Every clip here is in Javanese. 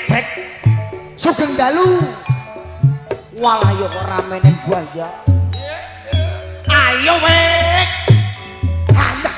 Cek Sugeng dalu walah yo kok ramene buaya ayo wek anak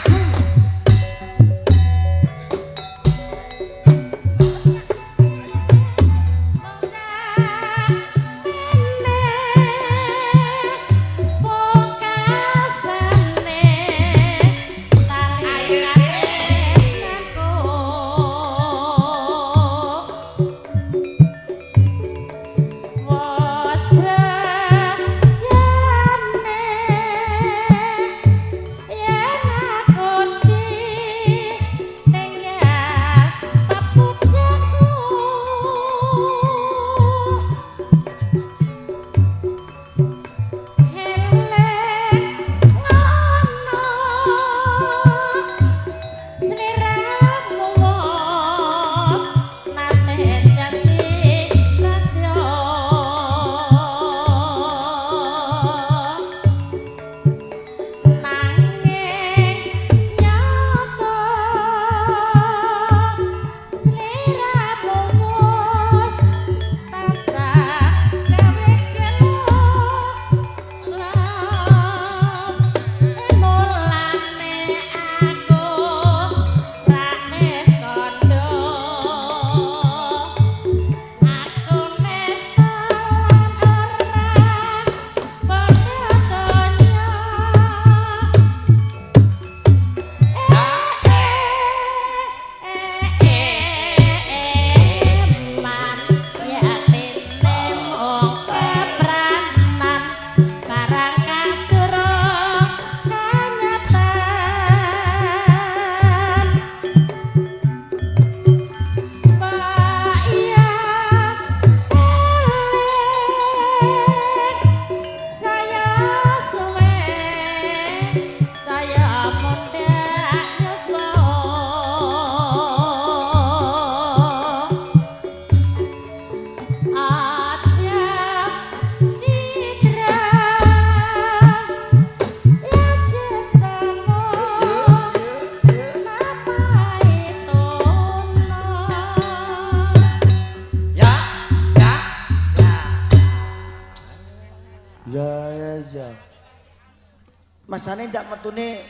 Masane ndak metune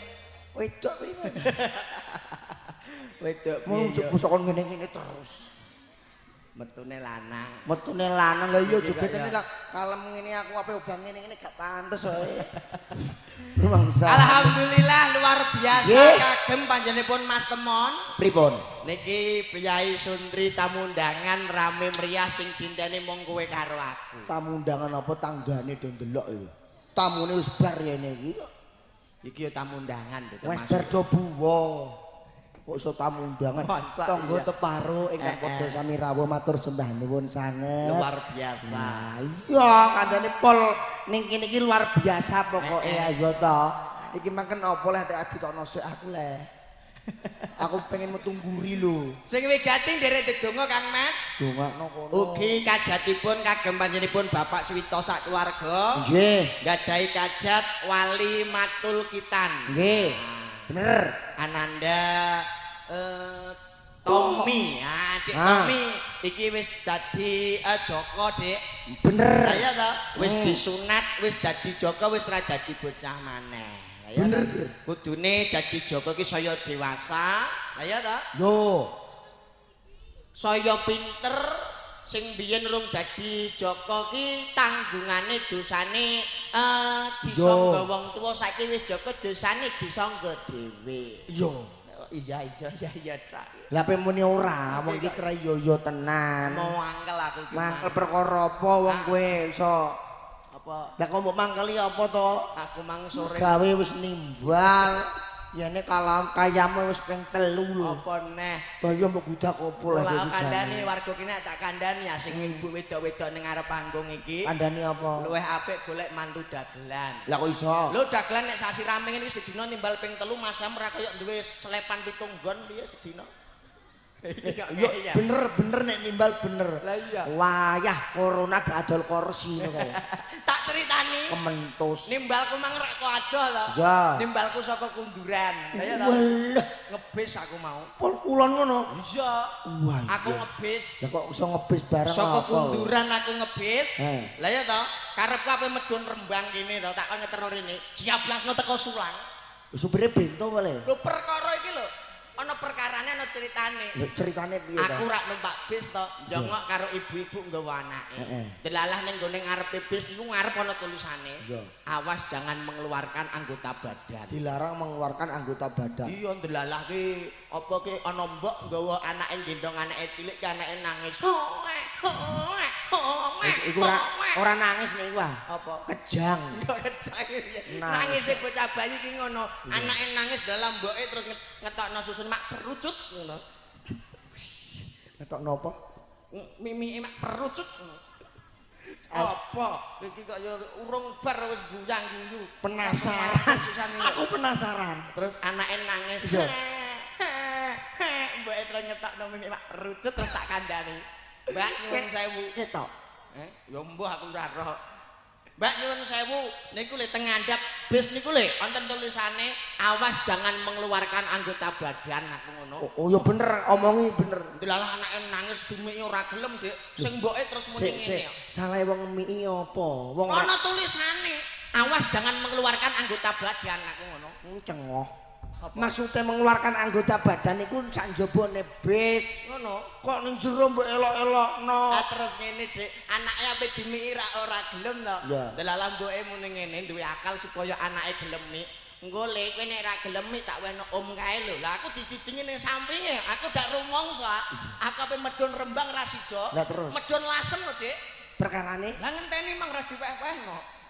wedok kuwi. Wedok Mau sok ngene-ngene terus. metune lanang. Metune lanang lha iya jogetane lak kalem ngene aku ape obang ngene-ngene gak pantes wae. Mangsa. Alhamdulillah luar biasa Nggih. kagem panjenenganipun Mas Temon. Pripun? Niki Piyai Suntri tamu undangan rame meriah sing dinteni mung kowe karo aku. Tamu undangan apa tanggane do ndelok iki. Tamune wis bar yene iki. Iki ya tamu undangan lho Wis termasuk. bar do buwa. Kok iso tamu undangan. Masa Tangga iya? teparo ingkang padha sami rawuh matur sembah nuwun sanget. Luar biasa. Nah, iya kandhane pol ning kene iki luar biasa pokoke ayo to. Iki mangken apa leh nek ditokno sik aku leh. Aku pengen metu ngguri lho. Sing wigati nderek dedonga Kang Mas. Dongakno kono. Ugi kajatipun kagem panjenenganipun Bapak Suwito sak keluarga. Nggih. Gadahi kajat Wali Matul Kitan. Nggih. Bener. Ananda Tommy, Dik Tommy iki wis dadi Joko, Dik. Bener. Lah ya to, wis disunat, wis dadi Joko, wis ra dadi bocah maneh. Lah ya. Bener. Kudune dadi Joko iki saya dewasa. Lah ya to. Yo. Saya pinter sing biyen rung dadi Joko ki tanggungane dosane disangga wong tuwa saiki wis Joko dosane disangga dhewe. Yo. Iya tak. Lah muni ora, wong iki treyoyo tenan. Mau angkel aku iki. Mangkel perkara apa wong kowe iso Apa lah kok mbok mangkeli apa to? aku mang sore Gawe wis nimbal. Yene kalam kayame wis ping 3 lho. apa neh. Lah iya mbok gudak opo lah Lah iki. kandhane warga kene tak kandhani ya sing ibu wedok-wedok ning arep panggung iki. Kandhane apa? Luwih apik golek mantu dagelan. Lah kok iso? Lho dagelan nek sasi rame ngene iki sedina nimbal ping 3 masam ora kaya duwe selepan 7 nggon piye sedina. Yo bener nek nimbal bener. Lah iya. Wayah corona gak adol kursi ngono kae. Tak critani. Kementus. Nimbalku mang rek kok adoh lho. Ya. Nimbalku saka kunduran. Lah ya to. Walah, Ngebis aku mau. pol kulon ngono. Iya. Wah. Aku ngebis. Lah kok iso ngebis bareng Saka apa? kunduran aku ngebis. Eh. Lah ya to, karepku ape medun Rembang kene to, tak kon ngeterno rene. Diablasno teko Sulang. Supire bento wae. Lho perkara iki lho. Ana perkarane ana critane. Lho ceritane piye Aku ta? rak numpak bis to, njongok karo ibu-ibu nggawa anake. Heeh. Delalah ning gone ngarepe bis iku ngarep ana tulisane. Iya. Awas jangan mengeluarkan anggota badan. Dilarang mengeluarkan anggota badan. Iya ndelalah ki apa ki ana mbok nggawa anake gendong anake cilik ki anake nangis. Iku ora nangis nek iku ah. Apa? Kejang. Nangis e bocah bayi ki ngono. Anake nangis dalam mboke terus ngetokno susun mak perucut ngono. Ketok nopo? Mimike mak perucut ngono. Apa? Iki kok ya urung bar wis guyang-guyu. Penasaran. Susah Aku penasaran. Terus anake nangis. Iya. Mbok terus ngetokno mimik mak perucut terus tak kandhani. Mbak nyuwun sewu. Ketok. Ya mbuh aku ora roh. Mbak nyuwun sewu, niku le teng ngandhap bis niku le wonten tulisane awas jangan mengeluarkan anggota badan aku ngono. Oh ya bener, omongi bener. Delalah anake nangis dumiki ora gelem, Dik. Sing mboke terus muni ngene. Salah wong miki apa? Wong Ana tulisane awas jangan mengeluarkan anggota badan aku ngono. cengoh. Maksudnya mengeluarkan anggota badan itu sak njabane bis. Ngono. Kok ning jero mbok elok-elokno. Ah terus ngene, Dik. Anake ape dimiki ora gelem to. Iya. Delalah mboke muni ngene duwe akal supaya anake gelem mik. Engko le kowe nek ra gelem mik tak weno om kae lho. Lah aku dididingi ning sampinge. Aku dak rumangsa. Aku ape medun Rembang ra sida. Lah terus? Medun Lasem lho, Dik. Perkarane Lah ngenteni mang ra diweh-wehno.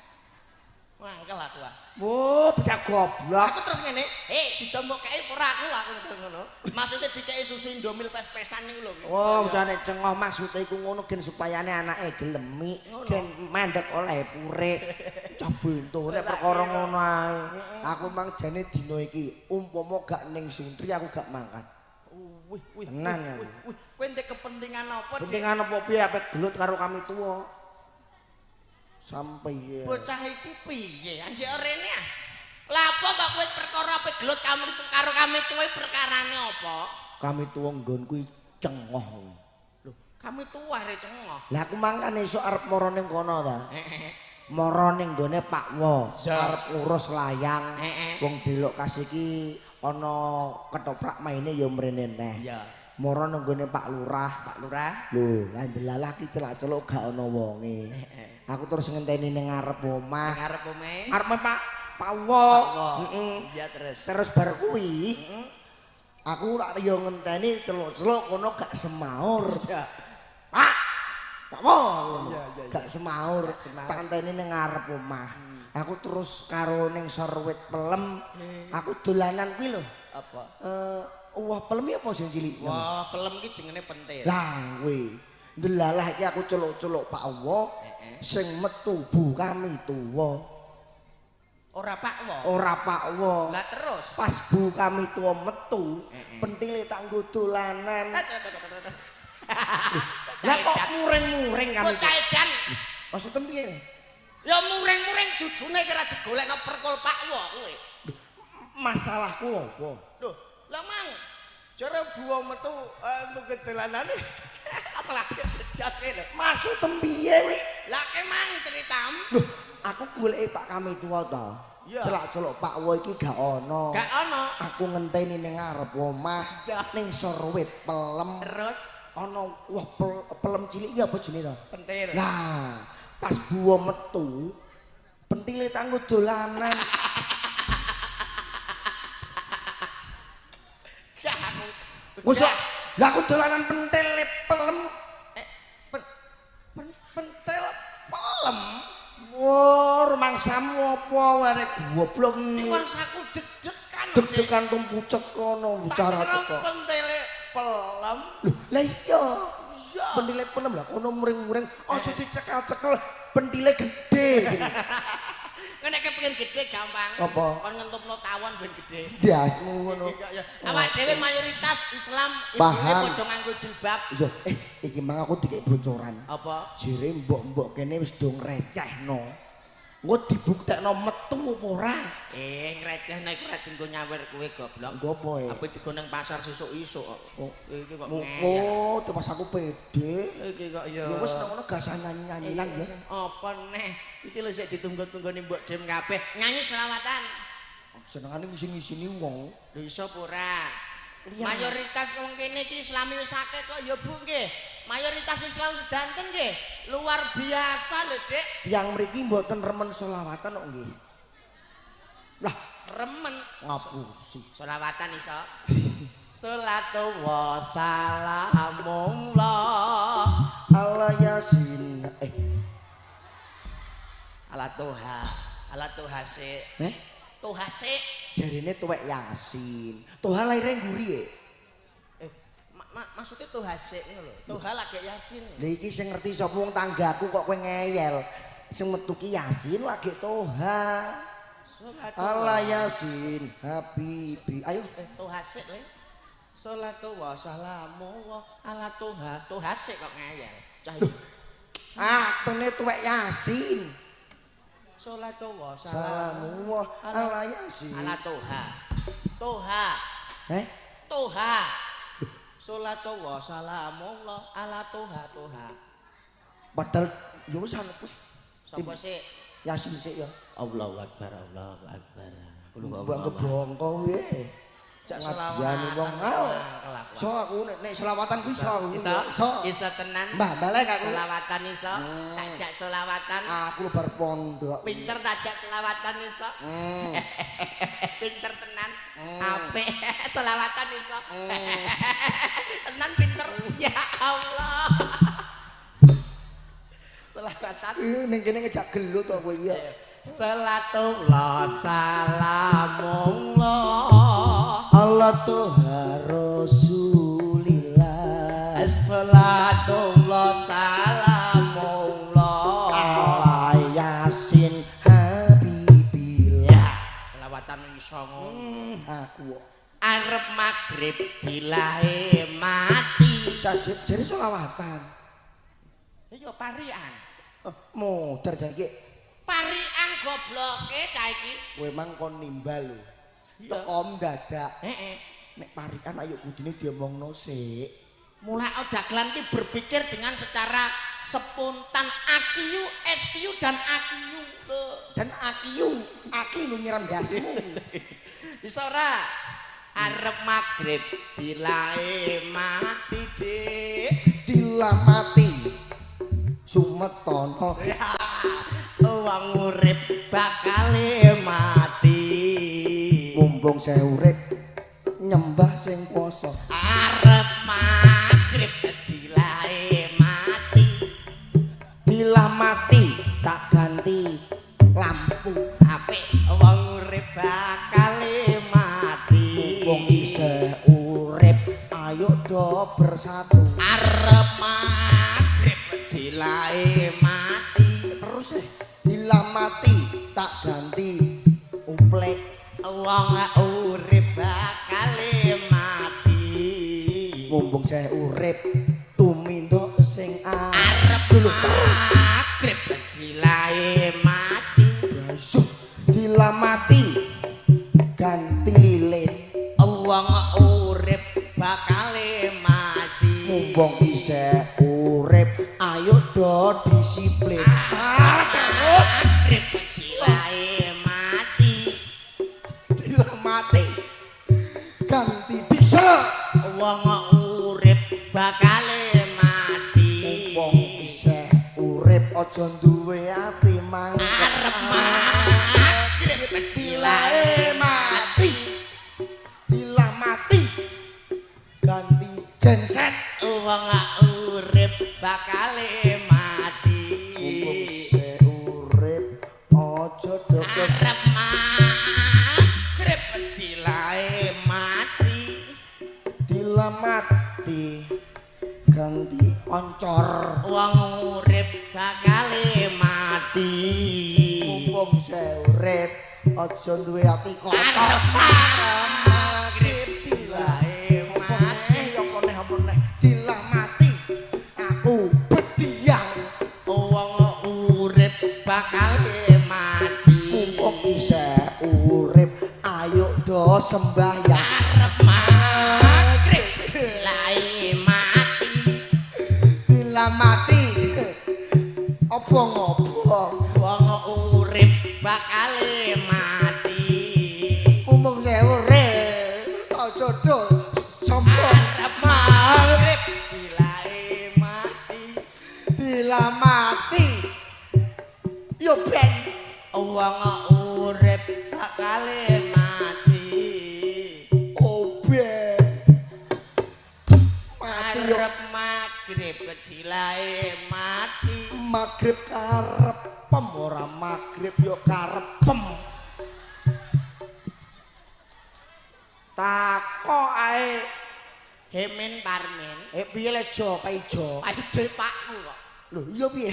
Mangkel aku ah. oh bocah goblok. Aku terus ngene, sida mbok kae ora aku ngono. Maksudnya dikei susu Indomil pes-pesan niku lho. Oh, bocane cengoh maksudnya iku ngono gen supayane anake gelemi, gen mandek oleh purik. Cah bento nek perkara ngono ae. Aku mang jane dina iki umpama gak ning Suntri aku gak mangkat. Wih, Tenan. kowe ndek kepentingan apa, Dik? Pentingan apa piye apik gelut karo kami tuwa. Sampai ya. Bocah iki piye? Anjek rene ah. Lah apa kok kowe perkara ape gelut kamu itu karo kami kowe perkarane apa? Kami tuwa nggon kuwi cengoh. Lho, kami tuwa re cengoh. Lah aku mangkane esuk arep mara ning kono ta. mara ning gone Pak Wo Iya. arep urus layang. Heeh. Wong delok kas iki ana ketoprak maine ya mrene neh. Iya. Mara nang gone Pak Lurah. Pak Lurah. Lho, lah delalah ki celak-celuk gak ana wonge. Aku terus ngenteni ning ngarep omah. Ngarep omahe. Arep Pak Wo. Heeh. Iya terus. Terus bar kuwi aku rak yo ngenteni celuk-celuk kono gak semaur. Iya. Pak. Pak Wo. Iya. Gak semaur. Tak ngenteni ning ngarep omah. Aku terus karo ning sorwit pelem. Aku dolanan kuwi lho. Apa? Wah pelem apa sing cilik? Wah, pelem ki jenenge pentil. Lah kuwi. Ndelalah iki aku celuk-celuk Pak Wo. Sing metu Bu kami tuwa. Ora Pak Wo. Ora Pak Wo. Lah terus. Pas Bu kami tuwa metu, pentile tak nggo dolanan. Lah kok muring-muring kami. Bocah edan. Maksudnya piye? Ya muring-muring jujune kira digolekno perkul Pak Wo kuwi. Masalahku apa? Loh, lah mang. Jare buwa metu kedelanane. Apa lagi jase lho. Maksudnya piye kuwi? Lah ke mang ceritam. Loh, aku goleki Pak kami tuwa to. Iya. Celak-celuk Pak Wo iki gak ono. Gak ono. Aku ngenteni ning ngarep omah, ning sorwit pelem. Terus Ana wah pelem cilik iki apa jenenge to? pentil. Nah, pas buwa metu, pentile tak nggo dolanan. Gak aku. Mosok lah aku dolanan pentil pelem. Pentil pelem. Wah, rumangsamu apa arek goblok iki. Mangsaku deg-degan. Deg-degan tumpucet kono bicara kok. Pentile pelem. Loh, lah iya. Pentile pelem lah kono muring-muring aja dicekel-cekel pentile gede. Nek kepengin gede gampang. Apa? Kon ngentupno tawon ben gede. Dasmu ngono. Awak dhewe mayoritas Islam Paham. ibune padha nganggo jilbab. Iya, iki mang aku dikek bocoran. Apa? Jere mbok-mbok kene wis do ngrecehno. Engko dibuktekno metu apa ora? Ngrecehno iku ora dienggo nyawer kowe goblok. Engko apa e? Apa digo nang pasar sesuk-isuk kok. Iki kok ngeyel. Oh, pas aku pede. Iki kok ya. Ya wis nang ngono gak usah nyanyi-nyanyinan ya. Apa neh? Iki lho sik ditunggu-tunggoni mbok dem kabeh. Nyanyi selawatan. Senengane ngisi-ngisini wong. Lho iso apa ora? Liyan. Mayoritas wong kene iki Islami wis akeh kok ya Bu nggih. Mayoritas Islam sedanten nggih. Luar biasa lho, Dik. Yang mriki mboten remen selawatan kok nggih. Lah, Remen ngapusi. selawatan iso. Salatullah salamullah Allah Yasin. ala Tuha. Ala Tuha sik. Tuha sik. Jarine tuwek Yasin. Tuhan laire nguri e. Maksudnya Tuha sik ngono lho. Tuha lagi Yasin. Lha iki sing ngerti sapa wong tanggaku kok kowe ngeyel. Sing metu ki Yasin lagi Toha. Allah Yasin Habibi. Ayo Tuha sik le. Salatu wa salamu wa ala Tuha. Tuha sik kok ngeyel. Cah iki. tene tuwek Yasin. Salatu wa Salamu wa Allah Yasin. ala Tuha. Tuha. Tuha. Salatu wa salamu ala Tuha. Tuha. Padahal yo wis ana kowe. Sapa sik? Yasin sik ya. Allahu Akbar, Allahu Akbar. Mbok ngebongko kowe. Cak ngadiani wong. So aku nek selawatan kuwi iso. Iso tenan. Mbah balik aku. Selawatan iso. Takjak selawatan. Aku bar pondok. Pinter takjak selawatan iso. Pinter tenan. Apik selawatan iso. Tenan pinter. Ya Allah. Selawatan. Ning kene ngejak gelut to kowe iki. Salatullah salamullah Allah Tuhan Rasulillah. Salatullah salamullah Allah Yasin Habibillah. Selawatan iso ngono. Aku Arep magrib bilahe mati. jadi selawatan. Ya parian. Modar iki. Parian gobloke cah iki. Kowe mang kon nimbal lho. Teko dadak. Heeh. Nek parian ayo kudune diomongno sik. Mulai dagelan ki berpikir dengan secara spontan AQ, SQ dan AQ. Dan aki lu nyiram dasmu. Bisa ora? Arep magrib dilae mati dik. Dilamati sumetono Wong urip bakale mati. mumpung saya urip nyembah sing poso. Arep magrib dilae mati. Dilamati tak ganti lampu. Apik wong urip bakale mati. Wong isih urip ayo do bersatu. Arep magrib dilae mati. Terus dilamati tak ganti umplek. Wong urip bakale mati. Mumpung saya urip tumindo sing Arep dulu terus magrib dilae mati. Yusuf dilamati ganti lilin. Wong urip bakale mati. Mumpung isih urip ayo do disiplin. Terus magrib dilae mati. Dilamati ganti diesel. Wong urip bakale mati. Mumpung isih urip aja duwe ati mangkel. Arep magrib dilae mati. Dilamati ganti genset. Wong urip bakale mati. Mumpung isih urip aja do Arep magrib dilae mati. dilamati ganti oncor. Wong urip bakale mati. Mumpung saya urip aja duwe ati kotor. Arep magrib dilae mati. Ya koneh apa neh dilamati aku bediang. Wong urip bakale mati. Mumpung isih urip ayo do sembahyang. Arep magrib dilae mati. Dilamati obong-obong. Wong urip bakale mati. Mumpung saya urip aja do sombong. Arep magrib dilae mati. Dilamati yo ben Wong urip bakale mati. oben mati yo Arep magrib dilae mati. magrib karepem ora magrib yo karepem. Takok ae Hemen parmen. piye le jo paijo. Aje pakku kok. Lho iya piye?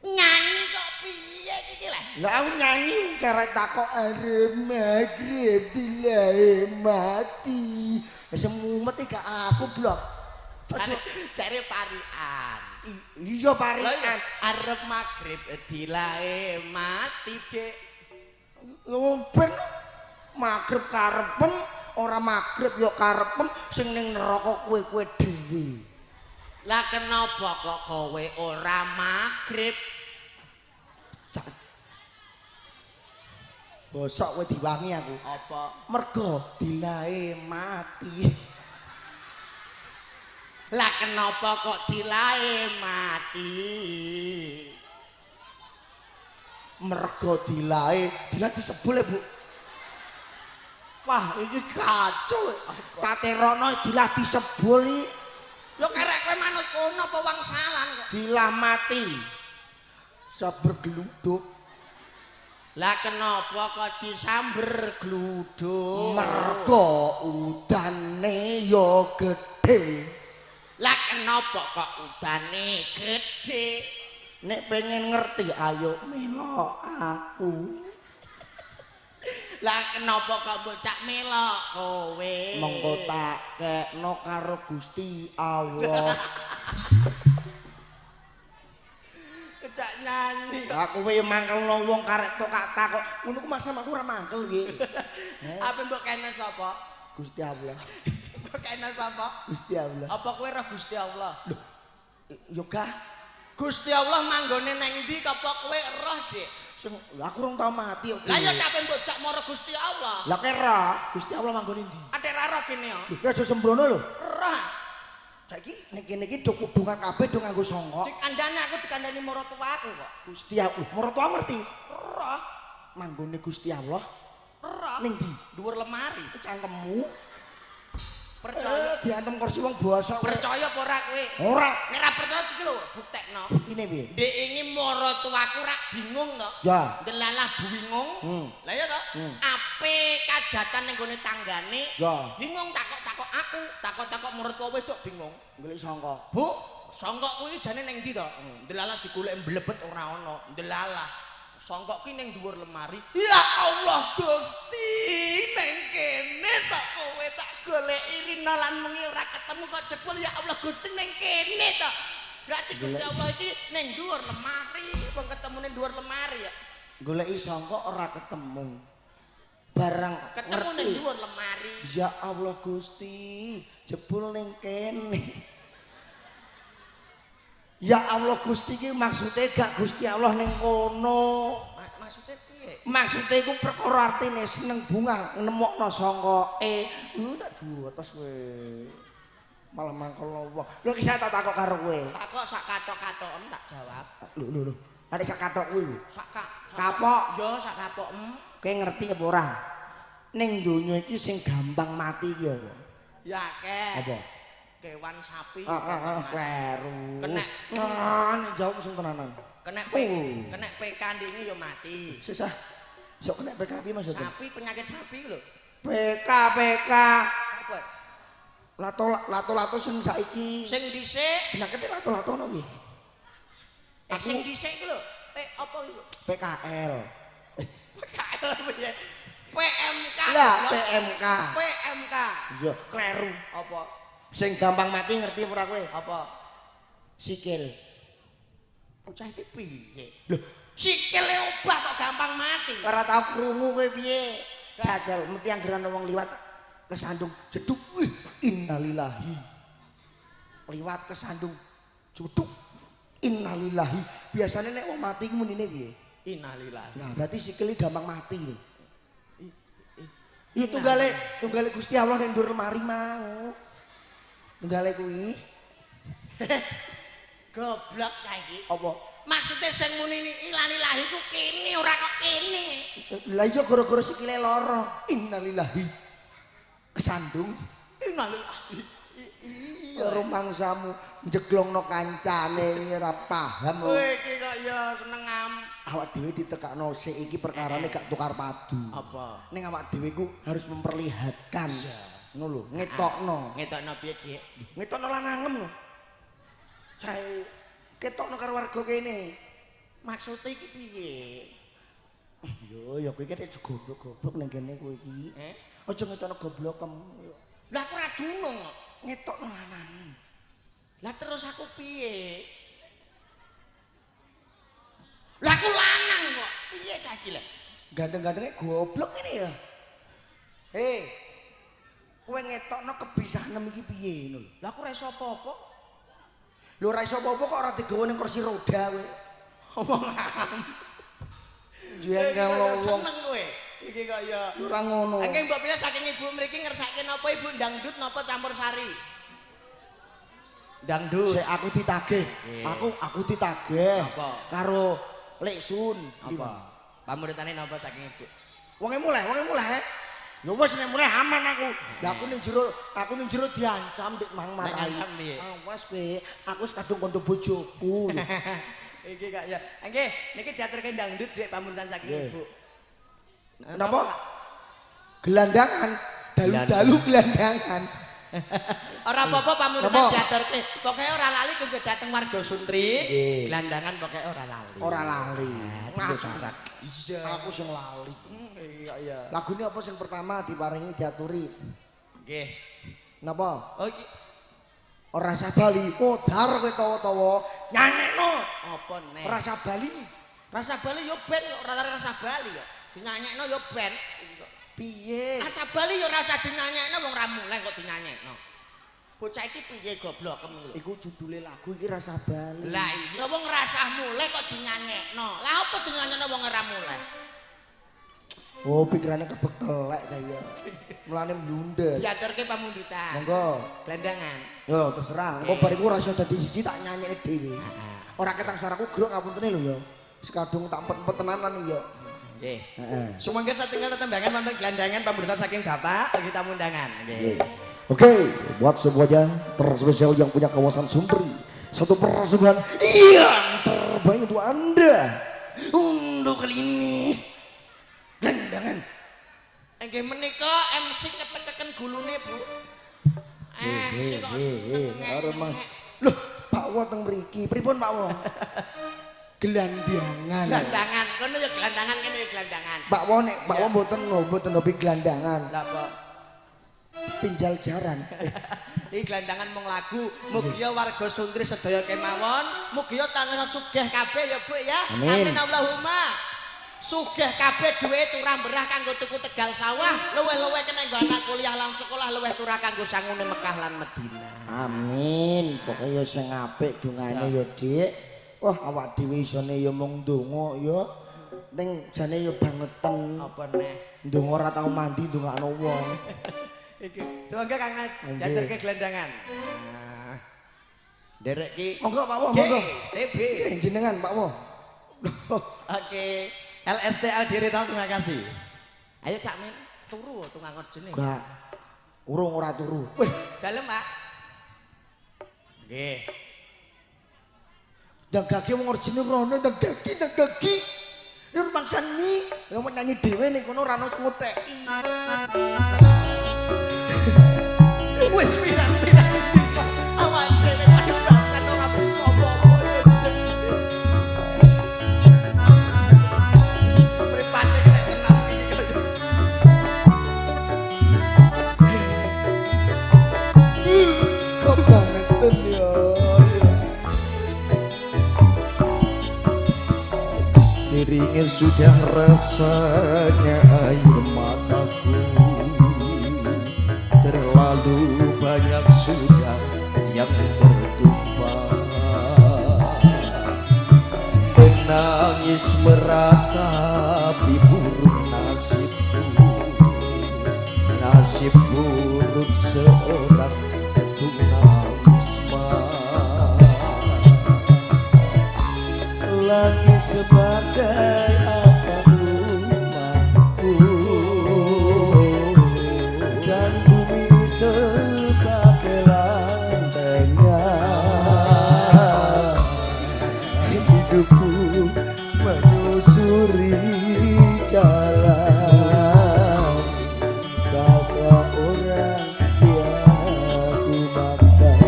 Nyanyi kok piye iki lho? Lah aku nyanyi karek takok arep magrib dilae mati. Wis mumet iki gak aku blok. Jare parian. Iya parikan. Arep magrib dilae mati, Dik. Ben magrib karepem ora magrib yo karepem sing ning neraka kowe dhewe. Lah kenapa kok kowe ora magrib? Bosok kowe diwangi aku. Apa? Mergo dilae mati. Lah kenapa kok dilae mati? Mergo dilae disebul ya, Bu. Wah, iki kacau. Taterono dilah disebul iki. Lho kerek kowe manut kono apa wangsalan kok? Dilah mati. Sabergeluduk. Lah kenapa kok disamber gluduk? Mergo udane yo gedhe. Lah kenapa kok udane gedhe? Nek pengen ngerti ayo melok aku. Lah kenapa kok bocah melok kowe? Monggo tak kekno karo Gusti Allah. Kecak nyanyi. Aku kowe mangkelno wong karek tok takok. Ngono ku masa aku ora mangkel piye? Apa mbok kene sapa? Gusti Allah. Mbok kene sapa? Gusti Allah. Apa kowe roh Gusti Allah? Yo gah Gusti Allah manggone nang ndi apa kowe roh, Dik? Sing aku rung tau mati kok. Lah ya tapi mbok jak mara Gusti Allah. Lah kira Gusti Allah manggone ndi? Ate ra roh kene yo. Lho aja sembrono lho. Roh. Saiki nek kene iki do kudungan kabeh do nganggo sangka. Dikandani aku dikandani maratuaku kok. Gusti Allah, maratuwa ngerti. Roh. Manggone Gusti Allah Roh. ning ndi? Dhuwur lemari. Cangkemmu. Percaya Diantem kursi wong basa. percaya apa ora kowe? Ora. Nek ra percaya iki lho buktekno. Ini piye? Dek ingin maratuaku rak bingung to. Ya. Delalah bingung. Lah ya to. Ape kajatan ning gone tanggane. Ya. Bingung takok-takok aku, takok-takok maratuwa wedok bingung. Golek sangka. Bu, songkok kuwi jane ning ndi to? Delalah digolek mblebet ora ana. Delalah. Songkok ki ning dhuwur lemari. Ya Allah Gusti, ning kene tak kowe tak goleki rina lan mengi ora ketemu kok jebul ya Allah Gusti ning kene to. Berarti Gusti Allah iki ning dhuwur lemari, wong ketemu ning dhuwur lemari ya. Goleki sangka ora ketemu. Barang Ketemu ning dhuwur lemari. Ya Allah Gusti, jebul ning kene. Ya Allah Gusti iki maksude gak Gusti Allah ning kono. Maksudnya piye? Maksude iku perkara artine seneng bunga nemokno sangkoke. Tak juwotos kowe. Malah mangkel Allah. Lho ki saya tak takok karo kowe. Takok sak katok-katokem tak jawab. Lho. Nek sak katok kuwi lho. Sak Kapok. Yo sak kapok. Kowe ngerti apa ora? Ning donya iki sing gampang mati iki apa? Ya akeh. Apa? Kewan sapi. Kleru. Kenek. Nek jawab sing tenanan. Kena PK ndinge yo mati. Susah. Sok kena PKP maksudnya? Sapi penyakit sapi lho. PK. Apa? Lato-lato sing saiki. Sing dhisik, Penyakit lato-lato ono piye? sing dhisik iki lho. Apa iku? PKL. PKL piye? PMK. Lah, PMK. PMK. Iya, kleru. Apa? Sing gampang mati ngerti ora kowe? Apa? Sikil. Bocah iki piye? Lho, Sikile obah kok gampang mati. ora tau krungu kowe piye? Jajal mesti anggeran wong liwat kesandung jeduk. Wih, innalillahi. Liwat kesandung jeduk. Innalillahi. Biasane nek wong mati ku munine piye? Innalillahi. Nah, berarti sikile gampang mati lho. Itu tunggale Gusti Allah ning ndur lemari mau. Tunggale kuwi. Goblok cah iki. Apa? Maksudnya sing muni innalillahi ku kene ora kok kene. Lah iya gara-gara sikile lara. Innalillahi. Kesandung. Innalillahi. Iya. Karo mangsamu njeglongno kancane ora paham. Kowe iki kok ya seneng am. Awak dhewe ditekakno sik iki perkarane gak tukar padu. Apa? Ning awak dhewe ku harus memperlihatkan. Ngono lho, ngetokno. Ngetokno piye, Dik? Ngetokno lanangem lho. Sae ketokno karo warga kene. Maksudnya iki piye? Yo, ya kowe iki nek goblok-goblok ning kene kowe iki. Aja ngetokno goblokem. Lah aku ora dunung kok. Ngetokno lanangem. Lah terus aku piye? Lah aku lanang kok. Piye cah iki lho? Gandeng-gandenge goblok ngene ya. Hei. Kowe ngetokno kebisahanem iki piye ngono lho. Lah aku ora iso apa-apa. Lho ora iso apa-apa kok ora digawa ning kursi roda kowe. Omongan. Jengkel wong Seneng kowe. Iki kok ya ora ngono. Angge mbok pilih saking ibu mriki ngersake napa ibu dangdut napa campur sari? Dangdut. Sik aku ditagih. Aku ditagih. Apa? Karo Lek Sun. Apa? Pamuritane napa saking ibu? Wonge mulai. Ya wis nek mulai aman aku. Lah aku ning jero diancam Dik Mang Marai. Diancam piye? Awas kowe, aku wis kadung kondo bojoku. Iki kak ya. Nggih, niki diaturke dangdut Dik pamuritan saking ibu. Napa? Gelandangan, dalu-dalu gelandangan. Ora apa-apa pamuritan Napa? diaturke. Pokoke ora lali kunjuk dateng warga Suntri. Nggih. Gelandangan pokoke ora lali. Ora lali. Nggo syarat. Iya. Aku sing lali. Iya iya. Lagune apa sing pertama diparingi diaturi? Nggih. Napa? Oh iki Ora rasa Bali. Modar kowe tawa-tawa nyanyekno. apa nek? Rasa Bali. Rasa Bali yo ben kok ora rasa Bali yo. Dinyanyekno yo ben. Piye? Rasa Bali yo rasa dinyanyekno wong ra muleh kok dinyanyekno. Bocah iki piye goblok lho. Iku judule lagu iki rasa bali. Lah iya wong rasah mulai kok dinyanyekno. Lah apa dinyanyekno wong ora mulai? Oh, pikirannya kebekelek kaya. Mulane mlunda. Diaturke pamundutan. Monggo, Glandangan. yo terserah. Engko bar iku ora iso dadi siji tak nyanyekne dhewe. Ora ketang suaraku grok ngapuntene lho ya. Wis kadung tak empet-empet tenanan iya. Nggih. Heeh. Sumangga satinggal tetembangan wonten glandangan pamundutan saking Bapak bagi tamu undangan. Nggih. Oke, buat semuanya terspesial yang punya kawasan Sumpri, satu persembahan yang terbaik untuk Anda. Untuk kali ini, glandangan. Nggih menika MC ketekeken gulune, Bu. MC kok. Aremah. Loh, Pak Wo teng mriki. Pripun Pak Wo? Gelandangan. Glandangan, kono ya glandangan kene ya glandangan. Pak Wo nek Pak Wo mboten hobi gelandangan. Lah apa? Pinjal jaran. Iki glandangan mung lagu. Mugi warga Suntri sedaya kemawon, mugi tansah sugih kabeh ya, Bu ya. Amin. Amin Allahumma. Sugih kabeh duwe turah berah kanggo tuku Tegal Sawah, luweh-luweh kena nggo anak kuliah lan sekolah, luweh turah kanggo sangune Mekah lan Madinah. Amin. Pokoknya sing apik dungane ya, Dik. Wah, awak dhewe isone ya mung ndonga ya. Ning jane ya bangeten. Apa neh? Ndonga ora tau mandi ndongakno wong. Iki. Semoga Kang Mas jaturke glandangan. Nah. Derek ki. Monggo Pak Wo, monggo. TB. Jenengan Pak Wo. Oke. LSTA Dirita terima kasih. Ayo Cak Min, turu tukang orjene. Enggak. Urung ora turu. Wih, Dalem, Pak. Nggih. ndang gagi wong orjine rono ndang gagi. Nek mangsani, ngomong nyanyi dhewe ning kono ora ono nguteki. Wis pirang-pirang dina awak dhewe padha bahkan ora bisa apa-apa. Mripate kena tenang iki kaya. Kok bangeten ya. Miringnya sudah rasanya air mataku, terlalu banyak sudah yang tertumpah. Menangis meratapi buruk nasibku, nasib buruk seorang tunawisma. Langit sebagai atap rumahku dan bumi sebagai lantainya. Hidupku menyusuri jalan kata orang yang ku makan.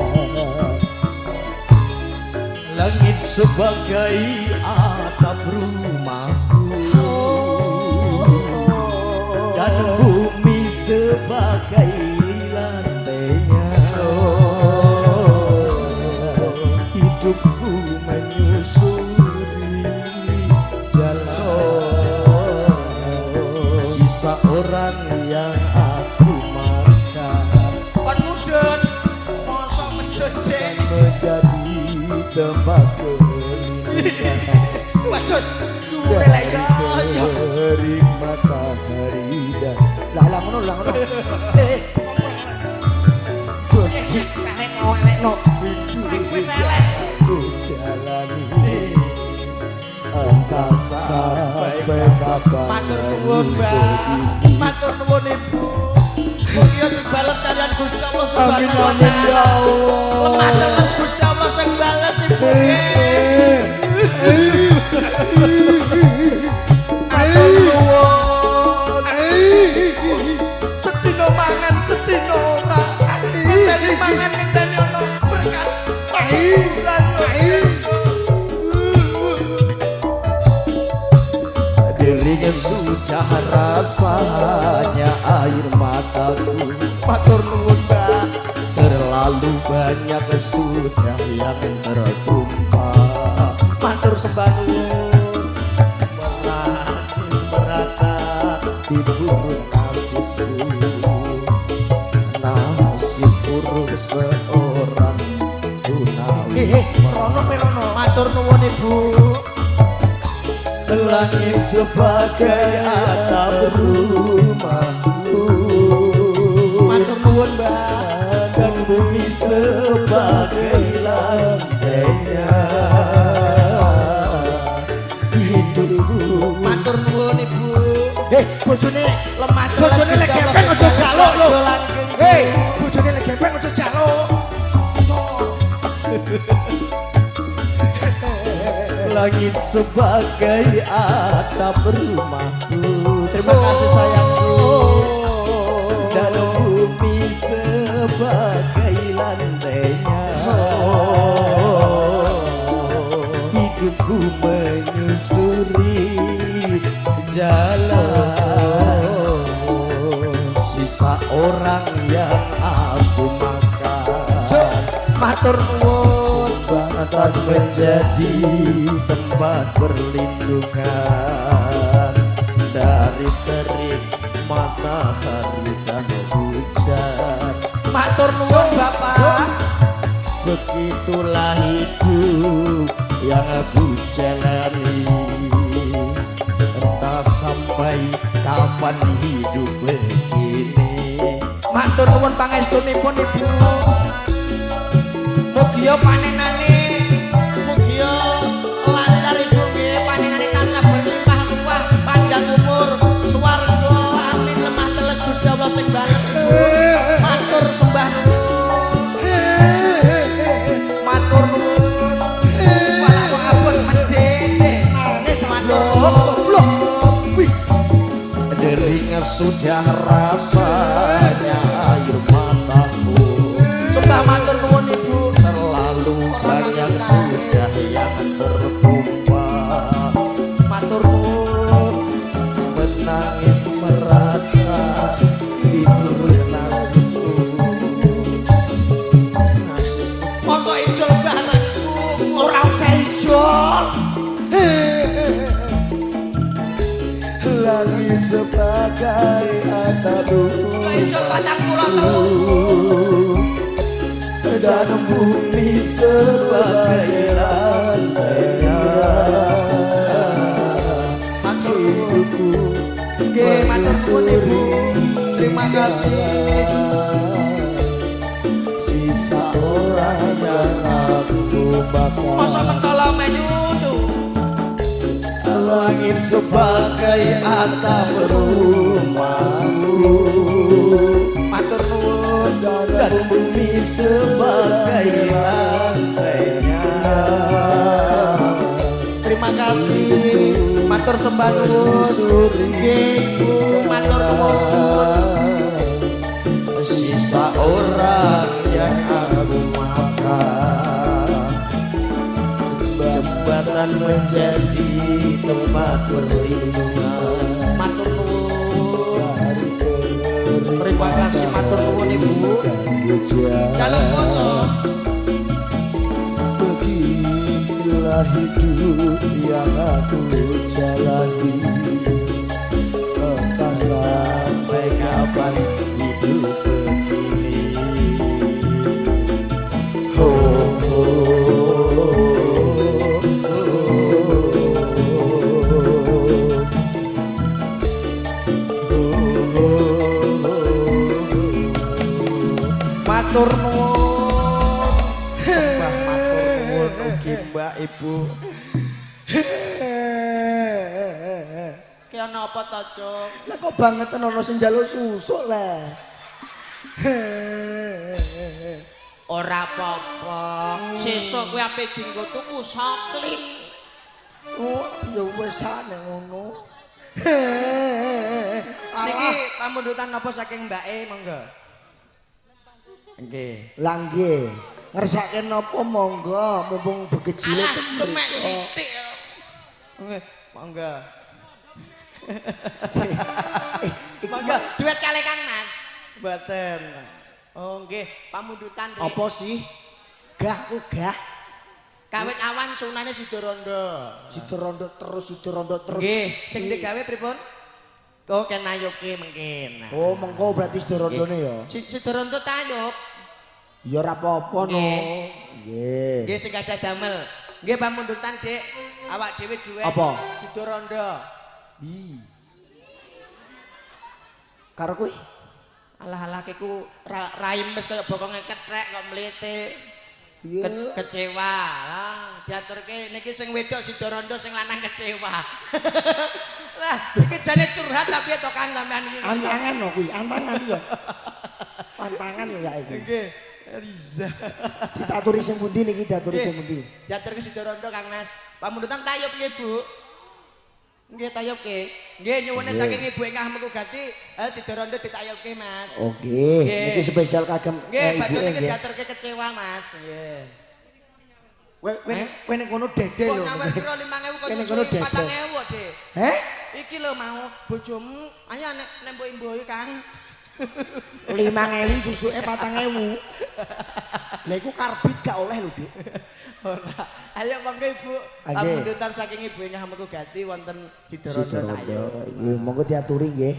Langit sebagai atap rumahku dan bumi sebagai lantainya. Hidupku menyusuri jalan sisa orang yang aku makan Kon mudhun, mosok menjejek. menjadi tempat kelindikan Waduh, duwe lek yo. dari matahari dan lah ngono Karek ngolekno. Wis elek. ku jalani entah sampai kapan. Matur nuwun, Mbak. Matur nuwun, Ibu. Mugi dibales kalian Gusti Allah Subhanahu Amin, wa amin, ya taala. Allah. Lemah teles Gusti Allah sing bales Ibu. Matur nuwun. Setino mangan, setino ora. Ngenteni mangan, ngenteni ono berkat. Dirinya sudah rasanya air mataku, Matur nuwun, Mbak. terlalu banyak sudah yang tertumpah. Matur sembah nuwun. Merata di buruk nasibku, nasib buruk seorang Rono perono. Matur nuwun Ibu. Langit sebagai atap rumahku, Matur nuwun Mbak. dan bumi sebagai lantainya hidupku. Matur nuwun Ibu. Bojone Lemah teles. bojone lek gempeng aja jaluk lho. Bojone lek gempeng aja jaluk. Langit sebagai atap rumahku, terima kasih sayangku, dan bumi sebagai lantainya hidupku menyusuri jalan sisa orang yang aku makan. Matur nuwun. Akan menjadi tempat perlindungan dari terik matahari dan hujan. Matur nuwun Bapak. Begitulah hidup yang aku jalani, entah sampai kapan hidup begini. Matur nuwun pangestunipun Ibu. Mugia panenane, mugia lancar Ibu nggih, panenane tansah berlimpah ruah, panjang umur, swarga, amin. Lemah teles Gusti Allah sing banget Ibu. Matur sembah nuwun. Matur nuwun. Malah kok abot mendene. Wis matur. Dering sudah rasanya air mataku, Sembah matur nuwun Ibu. terlalu banyak sudah yang tertumpah. Matur nuwun. Menangis merata tidur nasibku. Mosok ijol barengku. Ora usah ijol. Langit sebagai atap Kok ijol 43. dan bumi sebagai lantainya hidupku Nggih, matur suwun Ibu. Terima kasih. sisa orang yang aku bakar. Masa mentala menyudu. Langit sebagai atap rumahku, Matur nuwun. dan bumi sebagai lantainya. Terima kasih. Matur sembah nuwun. Nggih, Ibu. Matur nuwun. Sisa orang yang aku makan, jembatan menjadi tempat perlindungan. Matur nuwun. Terima kasih matur nuwun Ibu. Jaluk foto. Begitulah hidup yang aku jalani, entah sampai kapan hidup begini. Oh, Matur nuwun. Sembah matur nuwun ugi Mbak Ibu. Ki ana apa to, Cuk? Lah kok bangetan ono sing njaluk susuk lah. Ora apa-apa. Sesuk kowe ape dinggo tuku soklin. Oh, ya wis ane ngono. Niki pamundutan napa saking Mbake monggo. Nggih. Lah nggih, ngersake napa monggo mumpung begejile Alah, demek sithik. Nggih, monggo. Monggo duet kali Kang Mas. Mboten. Oh nggih, pamundutan Rik. apa sih? Gah ku gah. Kawit awan sunane Sidarondo. Sidarondo terus. Nggih, sing digawe pripun? Kok kenayuke mungkin. Oh, mengko berarti Sidarondone ya. Sidarondo tayub. Ya ora apa-apa no. Nggih. Nggih. Nggih sing gadah damel. Nggih pamundutan, Dik. Awak dhewe duwe Apa? Sidorondo. Karo kuwi Alah-alah kiku raim wis kaya bokonge kethek kok mlete. iya Kecewa. Lah, diaturke niki sing wedok Sidorondo sing lanang kecewa. Lah, iki jane curhat tapi to Kang sampean iki. antangan lho kuwi antangan ya antangan ya iki Nggih, Riza. diaturi sing pundi niki diaturi sing pundi Diaturke Sidorondo Kang Mas. Pamundutan tayub nggih, Bu. Nggih tayubke. Nggih nyuwune saking Ibu ingkang Mekugati, Sidorondo ditayubke, Mas. oke Nggih. niki spesial kagem Nggih, ibu badhe niki nggih diaturke kecewa, Mas. Nggih. kowe nek ngono dede Kok lho nyawer piro 5.000 kok Kene nyusul kono dede. 4.000, Dik. heh Iki lho mau bojomu, ayo nek nemboki Kang. 5.000 susuke 4.000 lha iku karbit gak oleh lho Dik Ora. Ayo monggo Ibu. Nggih. Pamundutan saking Ibu ingkang Mekugati wonten Sidorondo tayo. nggih monggo diaturi nggih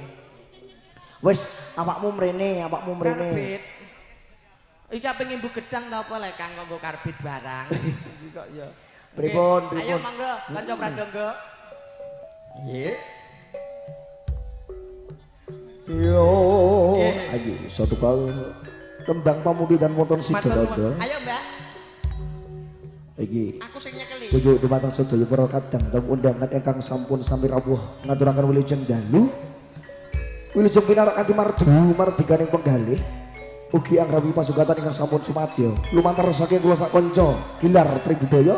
wis awakmu mrene Karbit. Iki kaping imbu gedang ta apa lek Kang kanggo karbit barang. Iki kok ya. Pripun, Nggih. Ayo pripun? monggo kanca pradangga. Nggih. yo Nggih. lagi satu kali tembang pamudi dan wonten Matur Sidorondo nuwun. Ayo Mbak, iki aku sing nyekeli. tujuh dumateng sedaya para kadang dan undangan ingkang sampun sami rawuh ngaturaken wilujeng dalu wilujeng pinarak kanthi mardikaning penggalih ugi anggrawi pasugatan ingkang sampun sumadyo lumantar saking kula sak kanca Gilar Tribudaya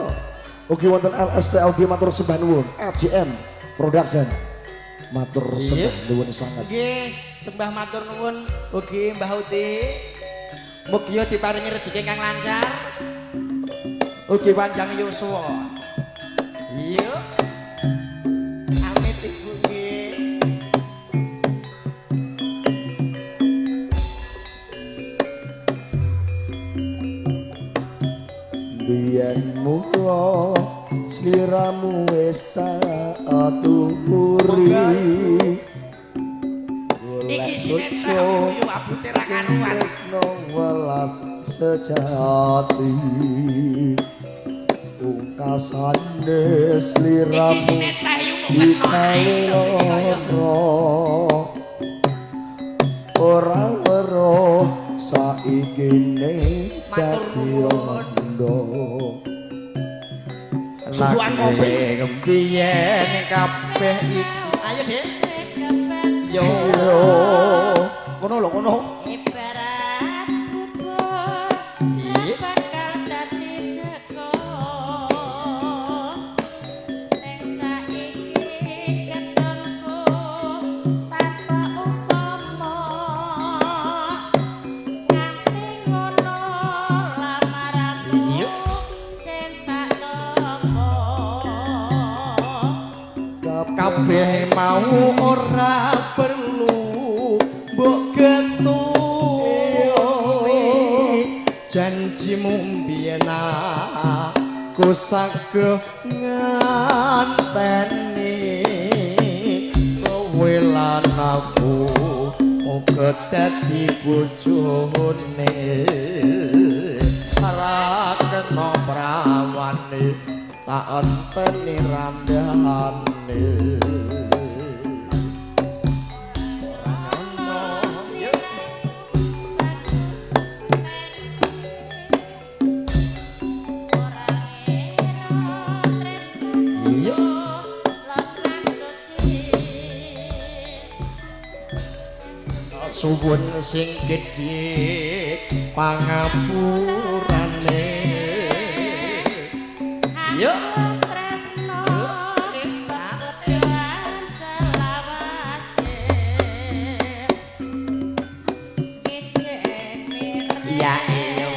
ugi wonten LSTLG matur sembah nuwun AJM Production matur sembah nuwun sanget Nggih, sembah matur nuwun ugi Mbah Uti. Mugi diparingi rezeki kang lancar. Ugi panjang yuswa. Iya. Amit Ibu nggih. biyen mula sliramu wis tak aturi Iki sinetron yo abute ra karuan. Tresno welas sejati pungkasane Iki sliramu sinetron yo kena ora weruh saiki ne Matur dadi nuwun. rondo Susukan kopi. Biyen kabeh iki Ayo, Dik. Yo. yo kono lho kono Ibarat bubur Iya. bakal dadi sego. Ning saiki ketonku tanpa upama. Nganti ngono lamaranmu Iya. sing tak nampa. kabeh mau ora perlu mbok getuni janjimu mbiyen aku saged nganteni kowe lan aku uga dadi bojone ora kena prawane tak enteni randhane Iya. suwun sing gedhe pangapurane Yo. Ya iyo.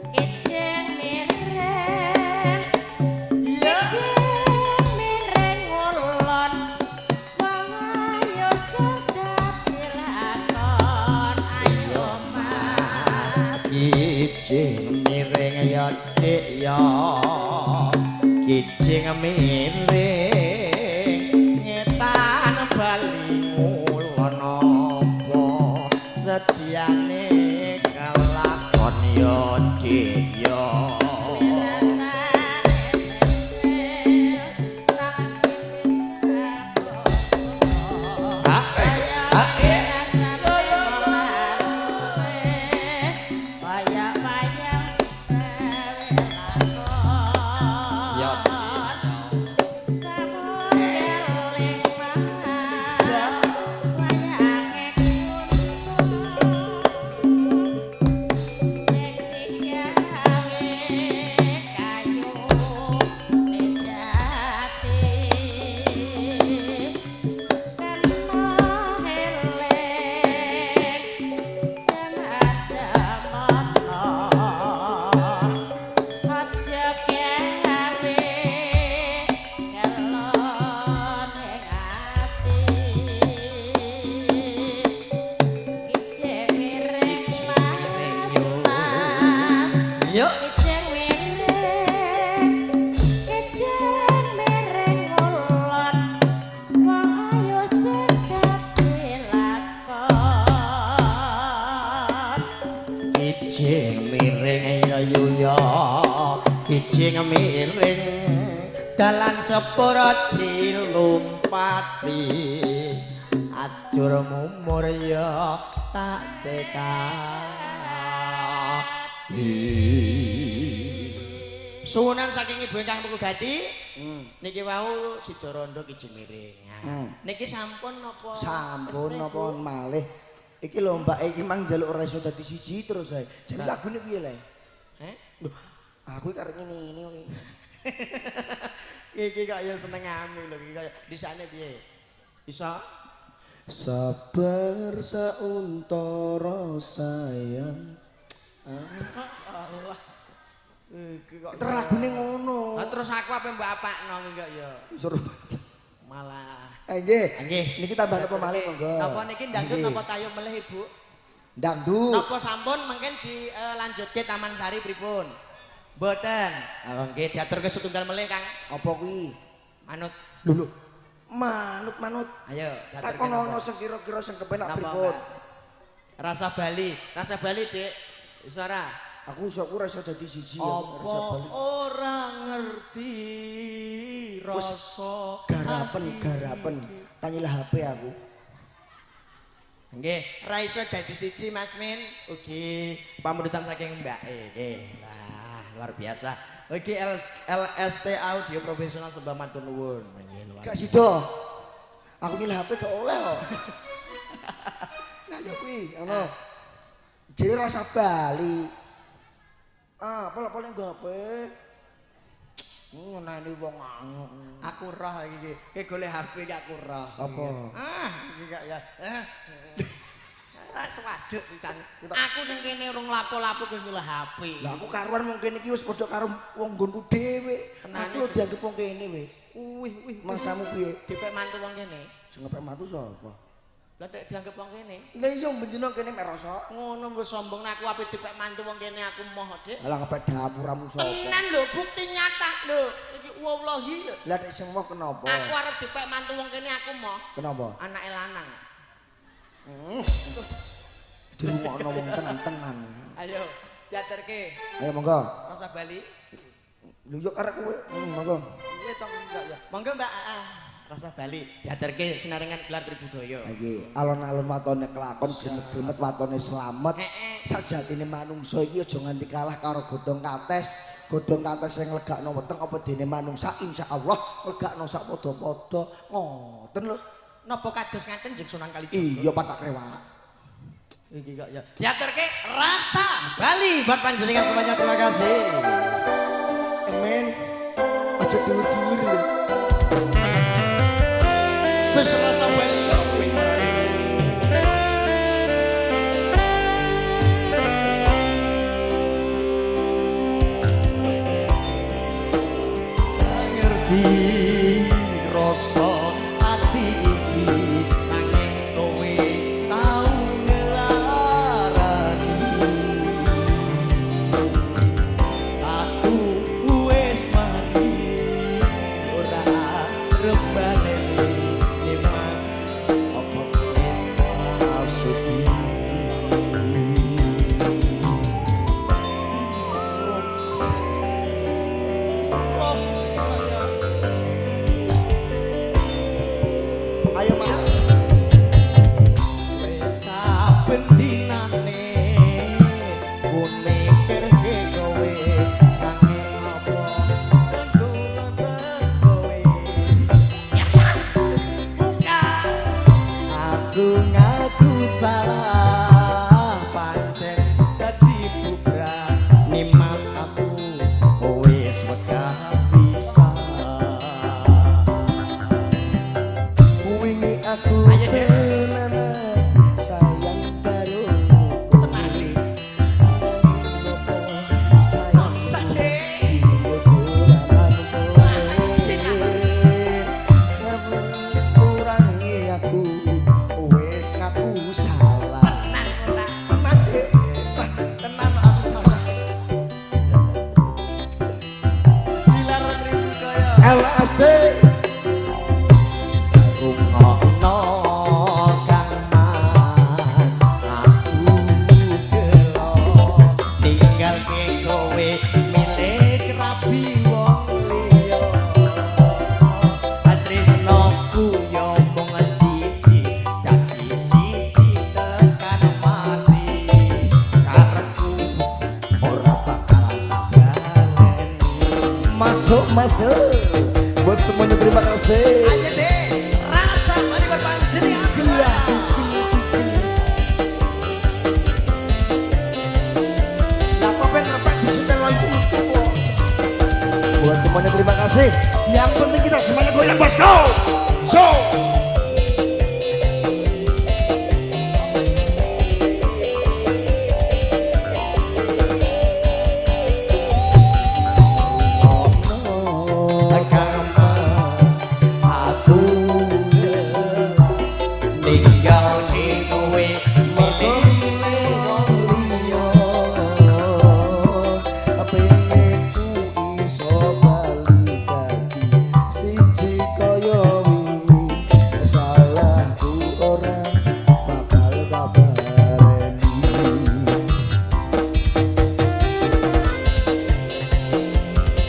Iya. kijing miring ya dik ya kijing miring nyetan bali ngulon apa sediane kelakon yo dik yo miring dalan sepura dilumpati ajur mumur ya tak tekani suwunan saking ibu ingkang Purwodadi niki wau Sida Randha Kijing Miring niki sampun napa sampun napa malih iki lho mbak iki mang njaluk ora iso dadi siji terus ae jane lagune piye le lho aku karek ngene kok iki kaya senengane lho iki kaya disane piye bisa sabar sauntara sayang Allah iki kok lagune ngono terus aku apa mbak apakno iki kok ya suruh malah nggih niki tambah napa malih monggo napa niki dangdut napa tayub melih Ibu dangdut napa sampun mungkin dilanjutke Taman Sari pripun mboten nggih diaturke setunggal melih Kang apa kuwi manut lho manut ayo tak kono sing kira-kira sing kepenak pripun rasa Bali Dik iso ora aku iso ora iso dadi siji apa ora ngerti rasa garapen tanyilah HP aku nggih ra iso dadi siji Mas Min ugi pamundutan saking mbake nggih luar biasa. Oke LST Audio Profesional Sembah matur nuwun. Gak sida. Aku milih HP gak oleh kok. Nah ya kuwi ngono. Jere rasa Bali. Pola-pola nggo HP. Ngenani wong anguk. Aku roh iki. Ki golek HP iki aku roh. Apa? Iki gak ya. Sewaduk pisan. Aku ning kene urung lapo-lapo wis nyulah HP. Lah aku karuan mung kene iki wis padha karo wong nggonku dhewe. Aku lho dianggep wong kene wis. Wih. Masamu piye? Dipek mantu wong kene. Sing ngepek mantu sapa? Lah nek dianggep wong kene. Lah iya menjeno kene mek rasa. Ngono wis sombong aku ape dipek mantu wong kene aku moh, Dik. Lah ngepek dapuramu sapa? Tenan lho bukti nyata lho. Iki wallahi lho. Lah nek sing moh kenapa? Aku arep dipek mantu wong kene aku moh. Kenapa? Anake lanang. Dirungokno wong tenan-tenan. Ayo, diaturke. Ayo monggo. Rasa Bali. Lho yo karek kowe. Monggo. Iya tong enggak ya. Monggo Mbak. Rasa Bali diaturke sinarengan gelar tribudaya. Nggih, alon-alon watone kelakon gremet-gremet watone slamet. Sajatine manungsa iki aja nganti kalah karo godhong kates. Godhong kates sing legakno weteng apa dene manungsa insyaallah legakno sak padha-padha. Ngoten lho. Napa kados ngaten Jeng Sunan Kalijaga? Iya patak rewak. Iki kok ya. Diaturke Rasa Bali buat panjenengan semuanya terima kasih. Amin. Aja dhuwur-dhuwur lho. Wis Rasa Bali. Ngerti rasa ati iki nanging kowe tau ngelarani aku wis mati ora arep baleni Mas LSD rungokno Kang Mas aku gelo ninggalke kowe milik rabi wong liya tresnoku yo mung siji dadi siji tekan mati karepku ora bakal tak baleni masuk buat semuanya terima kasih. aja deh rasa mari berpanjenengan Gila. Lah kok pengen repek di setel lagi buat semuanya terima kasih. Yang penting kita semuanya goyang bosku. So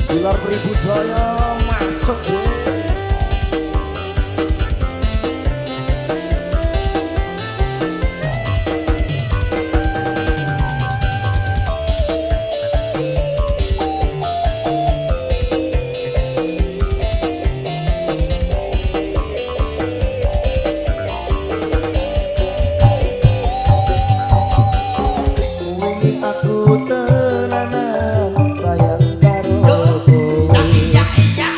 Bilar Pribudaya masuk deh. Wingi aku tenanan sayang karo kowe. iya iya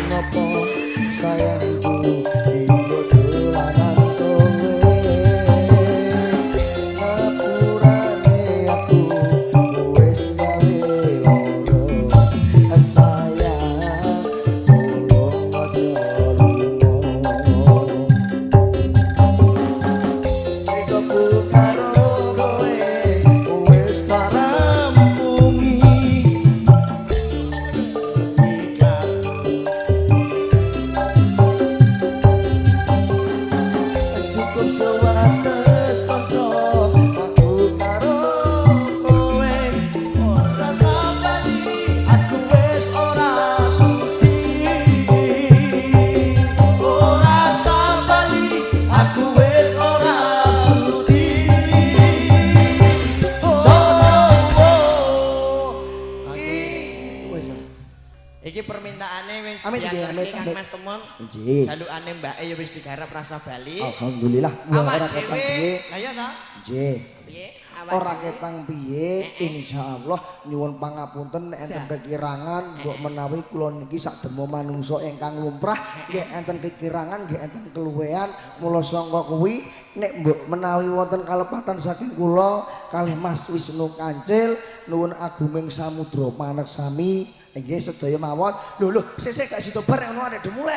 Ngopo sayangku iku dolanan kowe. Ngapurane aku wis gawe loro. Sayang tolong aja lunga. Ikoku karo kowe wis tarampungi. Cukup sewates kanca aku karo kowe ora sabani aku wis ora sudi ora sabani aku wis ora sudi iki permintaane wis Amit, diantarke amit, Kang amit. Mas Temon Nggih. jalukane mbake ya wis digarap rasa bali Alhamdulillah awak ora ketang dhewe piye lah ya ta nggih piye awak ora dhewe? ketang piye insyaallah nyuwun pangapunten nek enten kekirangan mbok menawi kula niki sademo manungsa ingkang lumrah nggih enten kekirangan nggih enten keluwean mula sangka kuwi nek mbok menawi wonten kalepatan saking kula kalih Mas Wisnu Kancil nuwun agunging samudra paneksami nggih sedaya mawon lho sesek gak sida bar nek ngono arek dimulai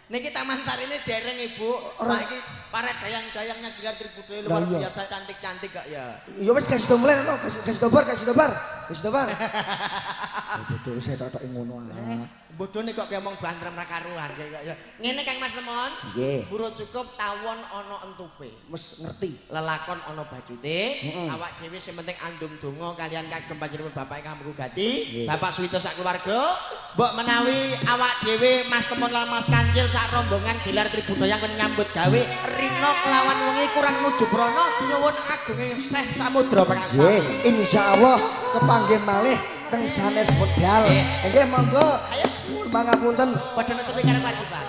niki Taman Sarine dereng Ibu Ora. Pak iki paret dayang-dayangnya Gilar Tribudaya Lah luar iya. biasa cantik-cantik kok ya ya wis gak sida mulai no gak sida bar betul saya tak ngono ah bodone kok ngomong bantrem ra karuan kaya ya ngene Kang Mas Temon nggih buru cukup tawon ana entupe wis ngerti lelakon ana bajute Heeh. awak dhewe sing penting andum donga kalian kagem panjenengan bapak ingkang mugati Nggih. Bapak Suwito sak keluarga mbok menawi awak dhewe Mas Temon lan Mas Kancil sak rombongan Gilar Tribudaya kang nyambut gawe Rino kelawan wengi kurang nuju Brono nyuwun agunge Syekh Samudra Pangsami nggih insyaallah kepanggih malih teng sanes medal nggih monggo ayo pangapunten padha nutupi karo kewajiban